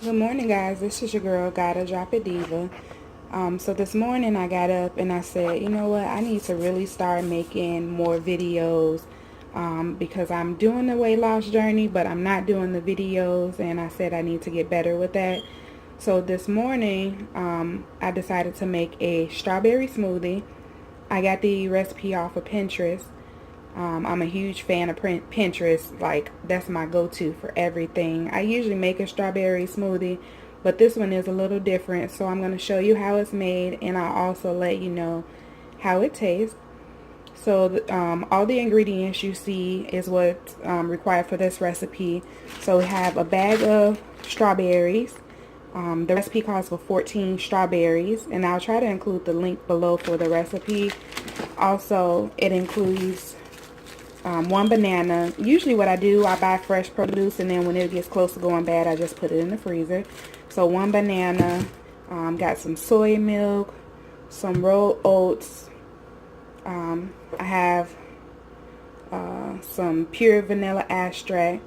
Good morning, guys. This is your girl, Gotta Drop It Diva. So this morning I got up and I said, you know what, I need to really start making more videos because I'm doing the weight loss journey, but I'm not doing the videos, and I said I need to get better with that. So this morning I decided to make a strawberry smoothie. I got the recipe off of Pinterest. I'm a huge fan of Pinterest. Like, that's my go-to for everything. I usually make a strawberry smoothie, but this one is a little different. So I'm going to show you how it's made, and I'll also let you know how it tastes. So all the ingredients you see is what's required for this recipe. So we have a bag of strawberries. The recipe calls for 14 strawberries, and I'll try to include the link below for the recipe. Also, it includes one banana. Usually what I do, I buy fresh produce, and then when it gets close to going bad, I just put it in the freezer. So one banana, got some soy milk, some rolled oats. I have some pure vanilla extract,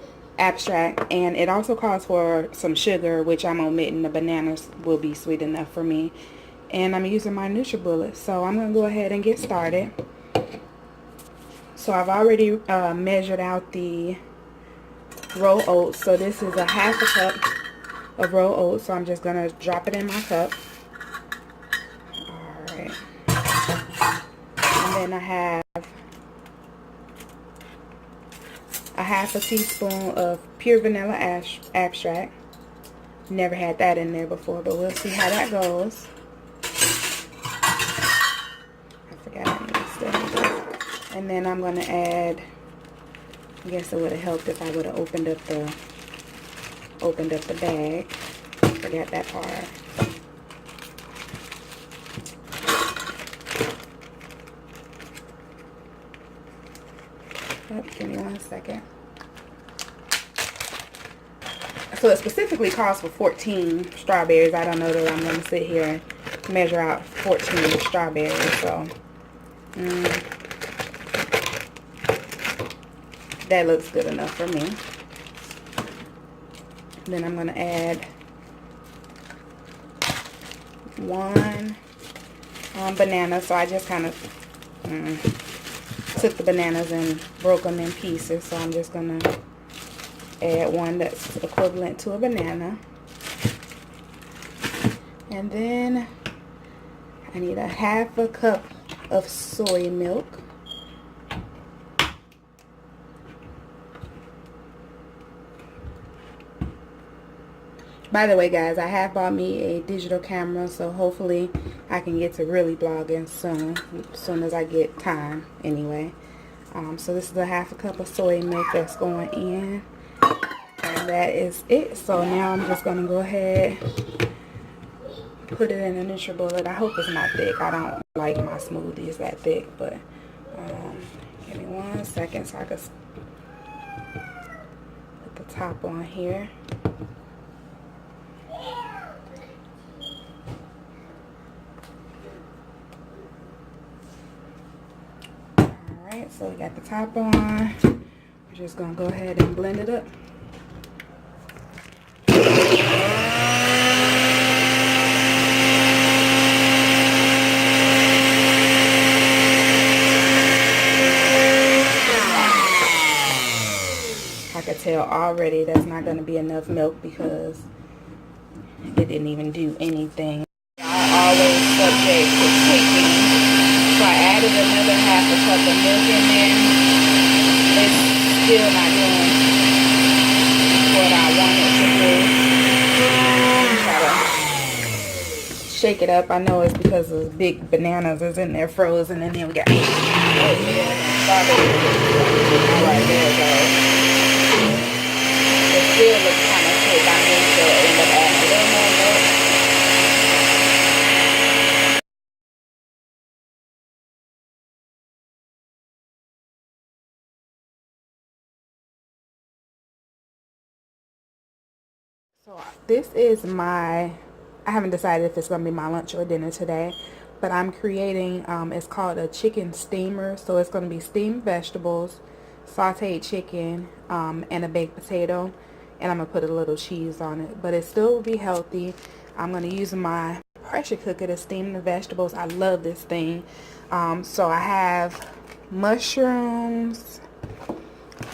and it also calls for some sugar, which I'm omitting. The bananas will be sweet enough for me. And I'm using my NutriBullet. So I'm going to go ahead and get started. So I've already measured out the roll oats. So this is a half a cup of roll oats. So I'm just going to drop it in my cup. Alright. And then I have a half a teaspoon of pure vanilla extract. Never had that in there before, but we'll see how that goes. I forgot I need to stir. And then I'm going to add, I guess it would have helped if I would have opened up the bag. Forgot that part. Oh, give me 1 second. So it specifically calls for 14 strawberries. I don't know that I'm going to sit here and measure out 14 strawberries. So that looks good enough for me. Then I'm going to add one banana. So I just kind of took the bananas and broke them in pieces. So I'm just going to add one that's equivalent to a banana. And then I need a half a cup of soy milk. By the way, guys, I have bought me a digital camera, so hopefully I can get to really vlogging soon, as soon as I get time anyway. So this is a half a cup of soy milk that's going in, and that is it. So now I'm just going to go ahead, put it in a NutriBullet. I hope it's not thick. I don't like my smoothies that thick, but give me 1 second so I can put the top on here. Alright, so we got the top on. We're just going to go ahead and blend it up. I could tell already that's not going to be enough milk because it didn't even do anything. I always subject to tweaking. So I added another half a cup of milk in there. It's still not doing what I wanted to do. Try to shake it up. I know it's because the big bananas is in there frozen, and then we got strawberries. Alright, there it goes. It still looks kind of thick. I may still end up adding a little more milk. So this is I haven't decided if it's going to be my lunch or dinner today, but I'm creating, it's called a chicken steamer. So it's going to be steamed vegetables, sauteed chicken, and a baked potato. and I'm going to put a little cheese on it. But it still will be healthy. I'm going to use my pressure cooker to steam the vegetables. I love this thing. So I have mushrooms.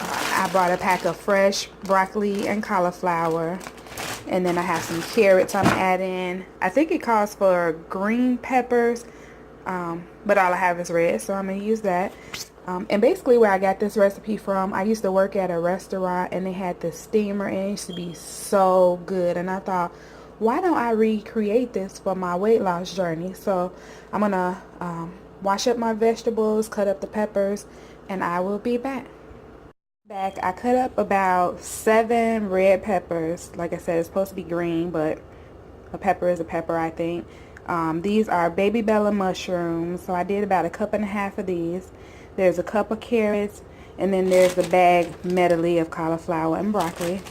I brought a pack of fresh broccoli and cauliflower. And then I have some carrots I'm adding. I think it calls for green peppers. But all I have is red, so I'm going to use that. And basically where I got this recipe from, I used to work at a restaurant and they had this steamer and it used to be so good. And I thought, why don't I recreate this for my weight loss journey? So I'm going to wash up my vegetables, cut up the peppers, and I will be back. I cut up about 7 red peppers. Like I said, it's supposed to be green, but a pepper is a pepper, I think. These are baby bella mushrooms, so I did about 1.5 cups of these. There's a cup of carrots, and then there's the bag medley of cauliflower and broccoli.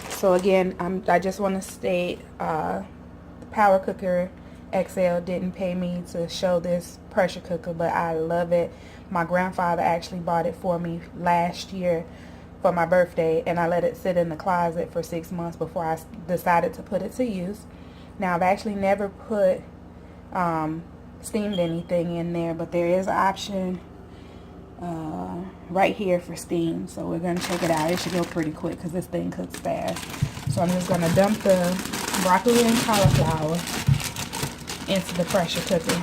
So again, I just want to state, the Power Cooker XL didn't pay me to show this pressure cooker, but I love it. My grandfather actually bought it for me last year for my birthday, and I let it sit in the closet for 6 months before I decided to put it to use. Now, I've actually never put steamed anything in there, but there is an option right here for steam, so we're going to check it out. It should go pretty quick because this thing cooks fast. So I'm just going to dump the broccoli and cauliflower into the pressure cooker.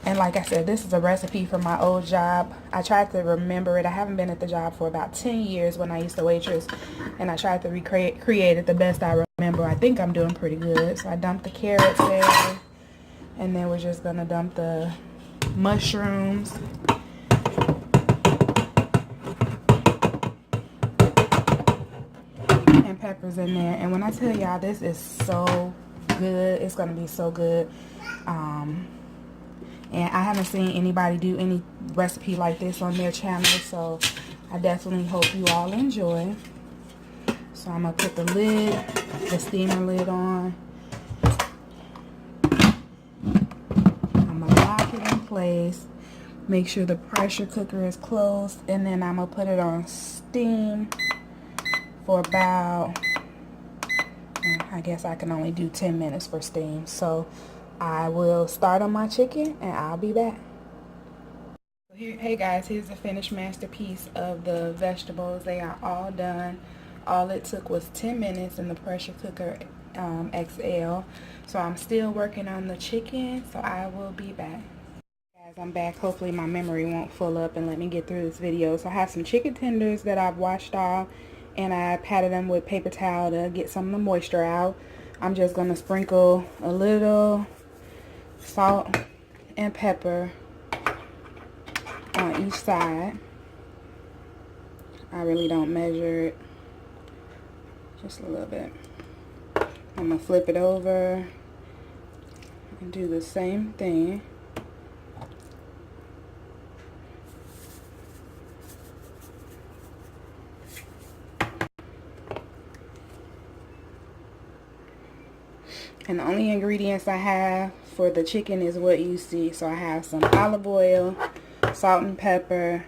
And like I said, this is a recipe from my old job. I tried to remember it. I haven't been at the job for about 10 years when I used to waitress, and I tried to recreate it the best I remember. I think I'm doing pretty good. So I dumped the carrots there, and then we're just going to dump the mushrooms. And peppers in there. And when I tell y'all, this is so good. It's going to be so good. And I haven't seen anybody do any recipe like this on their channel, so I definitely hope you all enjoy. So I'm going to put the steamer lid on. I'm going to lock it in place. Make sure the pressure cooker is closed, and then I'm going to put it on steam for about, I guess I can only do 10 minutes for steam. So I will start on my chicken and I'll be back. Hey guys, here's the finished masterpiece of the vegetables. They are all done. All it took was 10 minutes in the pressure cooker XL. So I'm still working on the chicken, so I will be back. Guys, I'm back. Hopefully my memory won't fill up and let me get through this video. So I have some chicken tenders that I've washed off, and I patted them with paper towel to get some of the moisture out. I'm just going to sprinkle a little salt and pepper on each side. I really don't measure it, just a little bit. I'm going to flip it over and do the same thing. And the only ingredients I have for the chicken is what you see. So I have some olive oil, salt and pepper,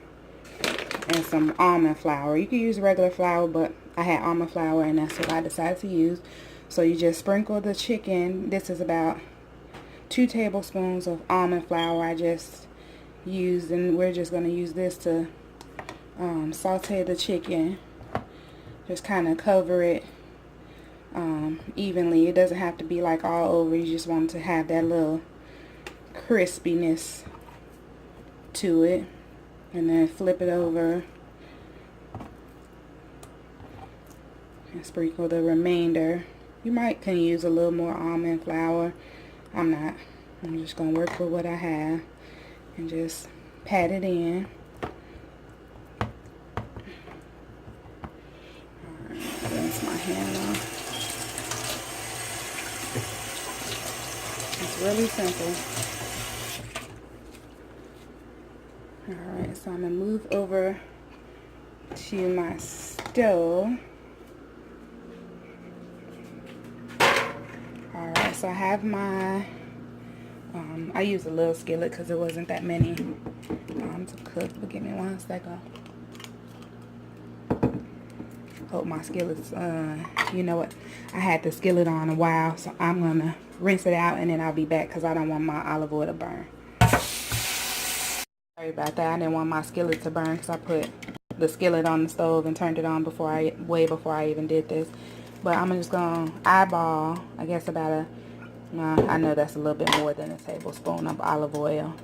and some almond flour. You can use regular flour, but I had almond flour and that's what I decided to use. So you just sprinkle the chicken. This is about 2 tablespoons of almond flour I just used, and we're just going to use this to saute the chicken. Just kind of cover it evenly. It doesn't have to be like all over. You just want to have that little crispiness to it, and then flip it over and sprinkle the remainder. You can use a little more almond flour. I'm not. I'm just gonna work with what I have and just pat it in. Alright, rinse my hand off. It's really simple. Alright, so I'm going to move over to my stove. Alright, so I have my, I used a little skillet because there wasn't that many to cook, but give me 1 second. Hope my skillet's, you know what? I had the skillet on a while, so I'm going to rinse it out and then I'll be back because I don't want my olive oil to burn. Sorry about that. I didn't want my skillet to burn because I put the skillet on the stove and turned it on way before I even did this. But I'm just going to eyeball, I guess about a, I know that's a little bit more than a tablespoon of olive oil.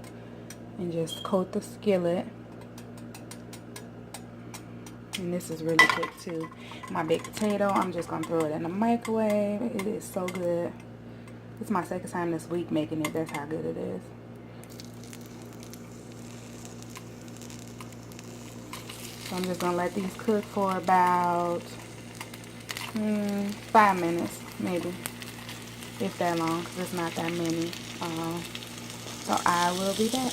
And just coat the skillet. And this is really quick too. My baked potato, I'm just going to throw it in the microwave. It is so good. It's my second time this week making it. That's how good it is. So I'm just going to let these cook for about 5 minutes, maybe. If that long, because it's not that many. So I will be back.